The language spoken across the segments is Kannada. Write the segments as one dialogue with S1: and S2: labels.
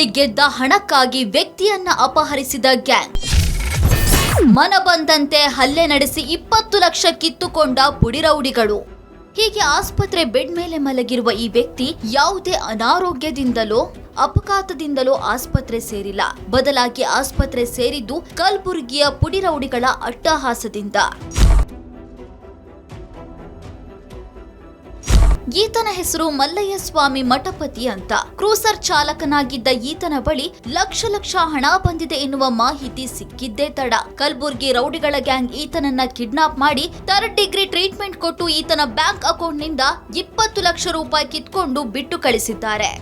S1: ನಲ್ಲಿ ಗೆದ್ದ ಹಣಕ್ಕಾಗಿ ವ್ಯಕ್ತಿಯನ್ನ ಅಪಹರಿಸಿದ ಗ್ಯಾಂಗ್. ಮನ ಬಂದಂತೆ ಹಲ್ಲೆ ನಡೆಸಿ 20 ಲಕ್ಷ ಕಿತ್ತುಕೊಂಡ ಪುಡಿರೌಡಿಗಳು. ಹೀಗೆ ಆಸ್ಪತ್ರೆ ಬೆಡ್ ಮೇಲೆ ಮಲಗಿರುವ ಈ ವ್ಯಕ್ತಿ ಯಾವುದೇ ಅನಾರೋಗ್ಯದಿಂದಲೋ ಅಪಘಾತದಿಂದಲೋ ಆಸ್ಪತ್ರೆ ಸೇರಿಲ್ಲ. ಬದಲಾಗಿ ಆಸ್ಪತ್ರೆ ಸೇರಿದ್ದು ಕಲಬುರಗಿಯ ಪುಡಿರೌಡಿಗಳ ಅಟ್ಟಹಾಸದಿಂದ. ಈತನ ಹೆಸರು ಮಲ್ಲಯ್ಯ ಸ್ವಾಮಿ ಮಠಪತಿ ಅಂತ. ಕ್ರೂಸರ್ ಚಾಲಕನಾಗಿದ್ದ ಈತನ ಬಳಿ ಲಕ್ಷ ಹಣ ಬಂದಿದೆ ಎನ್ನುವ ಮಾಹಿತಿ ಸಿಕ್ಕಿದ್ದೇ ತಡ. ಕಲಬುರ್ಗಿ ರೌಡಿಗಳ ಗ್ಯಾಂಗ್ ಈತನನ್ನ ಕಿಡ್ನಾಪ್ ಮಾಡಿ 3rd ಡಿಗ್ರಿ ಟ್ರೀಟ್ಮೆಂಟ್ ಕೊಟ್ಟು ಈತನ ಬ್ಯಾಂಕ್ ಅಕೌಂಟ್ನಿಂದ 20 ಲಕ್ಷ ರೂಪಾಯಿ ಕಿತ್ಕೊಂಡು ಬಿಟ್ಟು ಕಳಿಸಿದ್ದಾರೆ.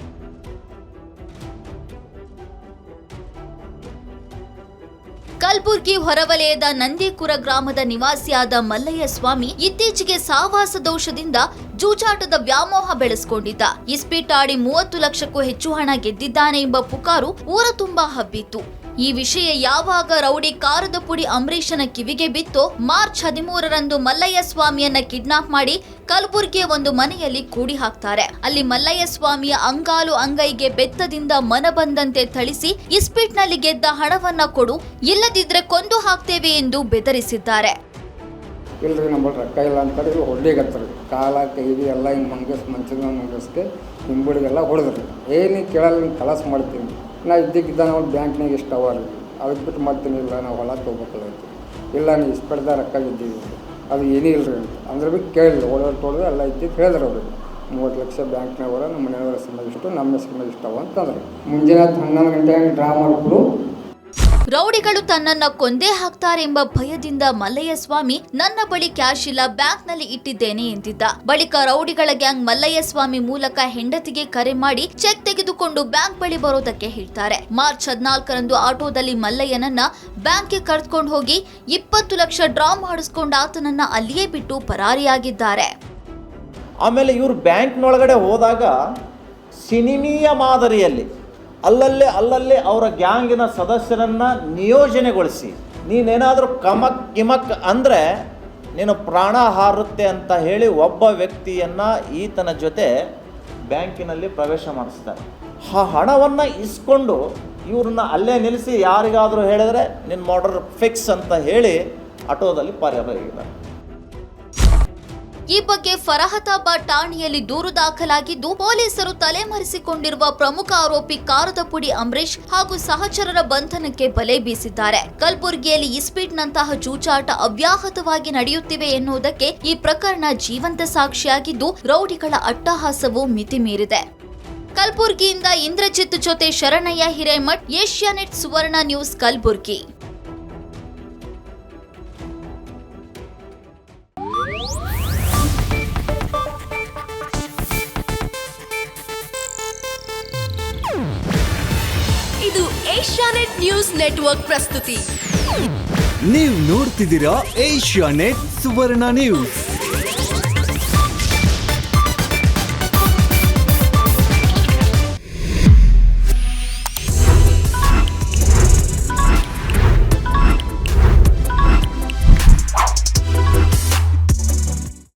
S1: ಕಲಬುರ್ಗಿ ಹೊರವಲಯದ ನಂದಿಕುರ ಗ್ರಾಮದ ನಿವಾಸಿಯಾದ ಮಲ್ಲಯ್ಯ ಸ್ವಾಮಿ ಇತ್ತೀಚೆಗೆ ಸಾವಾಸ ದೋಷದಿಂದ ಜೂಜಾಟದ ವ್ಯಾಮೋಹ ಬೆಳೆಸಿಕೊಂಡಿದ್ದ. ಇಸ್ಪೀಟಾಡಿ 30 ಲಕ್ಷಕ್ಕೂ ಹೆಚ್ಚು ಹಣ ಗೆದ್ದಿದ್ದಾನೆ ಎಂಬ ಪುಕಾರು ಊರ ತುಂಬಾ ಹಬ್ಬಿತ್ತು. ಈ ವಿಷಯ ಯಾವಾಗ ರೌಡಿ ಕಾರದ ಪುಡಿ ಅಂಬರೀಶನ ಕಿವಿಗೆ ಬಿತ್ತೋ, ಮಾರ್ಚ್ 13ರಂದು ಮಲ್ಲಯ್ಯ ಸ್ವಾಮಿಯನ್ನ ಕಿಡ್ನಾಪ್ ಮಾಡಿ ಕಲಬುರ್ಗಿಯ ಒಂದು ಮನೆಯಲ್ಲಿ ಕೂಡಿ ಹಾಕ್ತಾರೆ. ಅಲ್ಲಿ ಮಲ್ಲಯ್ಯ ಸ್ವಾಮಿಯ ಅಂಗಾಲು ಅಂಗೈಗೆ ಬೆತ್ತದಿಂದ ಮನ ಬಂದಂತೆ ಥಳಿಸಿ ಇಸ್ಪೀಟ್ನಲ್ಲಿ ಗೆದ್ದ ಹಣವನ್ನ ಕೊಡು, ಇಲ್ಲದಿದ್ರೆ ಕೊಂದು ಹಾಕ್ತೇವೆ ಎಂದು ಬೆದರಿಸಿದ್ದಾರೆ.
S2: ಇಲ್ರಿ ನಮ್ಮ ರೊಕ್ಕ ಇಲ್ಲ ಅಂತೇಳಿ ಹೊಡ್ಲಿಗತ್ತರಿ. ಕಾಲ ಕೈದು ಎಲ್ಲ ಹಿಂಗೆ ಮಂಚದ ಮಂಗಸ್ಗೆ ಹಿಂಬುಳಿಗೆಲ್ಲ ಹೊಡೆದ್ರಿ. ಏನು ಕೇಳಲ್ಲ, ಹಿಂಗೆ ಕಲಾಸ ಮಾಡ್ತೀನಿ. ನಾ ಇದ್ದಕ್ಕಿದ್ದ ನಾವು ಬ್ಯಾಂಕ್ನಾಗ ಇಷ್ಟು ಅವರಿ ಅದಕ್ಕೆ ಬಿಟ್ಟು ಮಾಡ್ತೀನಿ. ಇಲ್ಲ ನಾವು ಹೊಲ ತೊಗೋಬೇಕಲ್ಲ ಇಲ್ಲ ನೀವು ಇಸ್ಪೆಡ್ದ ರೊಕ್ಕ ಇದ್ದೀವಿ ಅದು ಏನೂ ಇಲ್ಲರಿ ಅಂತ ಅಂದ್ರೆ ಭೀ ಕೇಳಿಲ್ಲ. ಹೊಡೆದು ಎಲ್ಲ ಇದ್ದಿದ್ದು ಹೇಳಿದ್ರು ಅವ್ರಿಗೆ 30 ಲಕ್ಷ ಬ್ಯಾಂಕ್ನಾಗ ನಮ್ಮ ಮನೆಯವರ ಹೆಸರು ಇಷ್ಟು ನಮ್ಮ ಹೆಸರು ಇಷ್ಟವ ಅಂತಂದ್ರೆ. ಮುಂಜಾನೆ 11 ಗಂಟೆಗೆ ಡ್ರಾ ಮಾಡಿಬಿಟ್ಟು
S1: ರೌಡಿಗಳು ತನ್ನನ್ನ ಕೊಂದೇ ಹಾಕ್ತಾರೆ ಎಂಬ ಭಯದಿಂದ ಮಲ್ಲಯ್ಯ ಸ್ವಾಮಿ ನನ್ನ ಬಳಿ ಕ್ಯಾಶ್ ಇಲ್ಲ, ಬ್ಯಾಂಕ್ ನಲ್ಲಿ ಇಟ್ಟಿದ್ದೇನೆ ಎಂದಿದ್ದ. ಬಳಿಕ ರೌಡಿಗಳ ಗ್ಯಾಂಗ್ ಮಲ್ಲಯ್ಯ ಸ್ವಾಮಿ ಮೂಲಕ ಹೆಂಡತಿಗೆ ಕರೆ ಮಾಡಿ ಚೆಕ್ ತೆಗೆದುಕೊಂಡು ಬ್ಯಾಂಕ್ ಬಳಿ ಬರೋದಕ್ಕೆ ಹೇಳ್ತಾರೆ. ಮಾರ್ಚ್ 14ರಂದು ಆಟೋದಲ್ಲಿ ಮಲ್ಲಯ್ಯನನ್ನ ಬ್ಯಾಂಕ್ಗೆ ಕರೆದುಕೊಂಡು ಹೋಗಿ 20 ಲಕ್ಷ ಡ್ರಾ ಮಾಡಿಸ್ಕೊಂಡು ಆತನನ್ನ ಅಲ್ಲಿಯೇ ಬಿಟ್ಟು ಪರಾರಿಯಾಗಿದ್ದಾರೆ.
S3: ಆಮೇಲೆ ಇವರು ಬ್ಯಾಂಕ್ನೊಳಗಡೆ ಹೋದಾಗ ಸಿನಿಮೀಯ ಮಾದರಿಯಲ್ಲಿ ಅಲ್ಲಲ್ಲೇ ಅವರ ಗ್ಯಾಂಗಿನ ಸದಸ್ಯರನ್ನು ನಿಯೋಜನೆಗೊಳಿಸಿ ನೀನೇನಾದರೂ ಕಮಕ್ ಕಿಮಕ್ ಅಂದರೆ ನೀನು ಪ್ರಾಣ ಹಾರುತ್ತೆ ಅಂತ ಹೇಳಿ ಒಬ್ಬ ವ್ಯಕ್ತಿಯನ್ನು ಈತನ ಜೊತೆ ಬ್ಯಾಂಕಿನಲ್ಲಿ ಪ್ರವೇಶ ಮಾಡಿಸ್ತಾರೆ. ಆ ಹಣವನ್ನು ಇಸ್ಕೊಂಡು ಇವ್ರನ್ನ ಅಲ್ಲೇ ನಿಲ್ಲಿಸಿ ಯಾರಿಗಾದರೂ ಹೇಳಿದರೆ ನಿನ್ನ ಮರ್ಡರ್ ಫಿಕ್ಸ್ ಅಂತ ಹೇಳಿ ಆಟೋದಲ್ಲಿ ಪರಾರಿಯಾಗಿದ್ದಾರೆ.
S1: ಈ ಬಗ್ಗೆ ಫರಹತಾಬಾದ್ ಠಾಣೆಯಲ್ಲಿ ದೂರು ದಾಖಲಾಗಿದ್ದು ಪೊಲೀಸರು ತಲೆಮರೆಸಿಕೊಂಡಿರುವ ಪ್ರಮುಖ ಆರೋಪಿ ಕಾರದ ಪುಡಿ ಅಂಬರೀಶ್ ಹಾಗೂ ಸಹಚರರ ಬಂಧನಕ್ಕೆ ಬಲೆ ಬೀಸಿದ್ದಾರೆ. ಕಲಬುರಗಿಯಲ್ಲಿ ಇಸ್ಪೀಟ್ನಂತಹ ಜೂಜಾಟ ಅವ್ಯಾಹತವಾಗಿ ನಡೆಯುತ್ತಿವೆ ಎನ್ನುವುದಕ್ಕೆ ಈ ಪ್ರಕರಣ ಜೀವಂತ ಸಾಕ್ಷಿಯಾಗಿದ್ದು ರೌಡಿಗಳ ಅಟ್ಟಹಾಸವು ಮಿತಿ ಮೀರಿದೆ. ಕಲಬುರಗಿಯಿಂದ ಇಂದ್ರಜಿತ್ ಜೊತೆ ಶರಣಯ್ಯ ಹಿರೇಮಠ್, ಏಷ್ಯಾನೆಟ್ ಸುವರ್ಣ ನ್ಯೂಸ್, ಕಲಬುರಗಿ.
S4: ಇದು ಏಷ್ಯಾನೆಟ್ ನ್ಯೂಸ್ ನೆಟ್ವರ್ಕ್ ಪ್ರಸ್ತುತಿ.
S5: ನೀವು ನೋಡ್ತಿದ್ದೀರಾ ಏಷ್ಯಾನೆಟ್ ಸುವರ್ಣ ನ್ಯೂಸ್.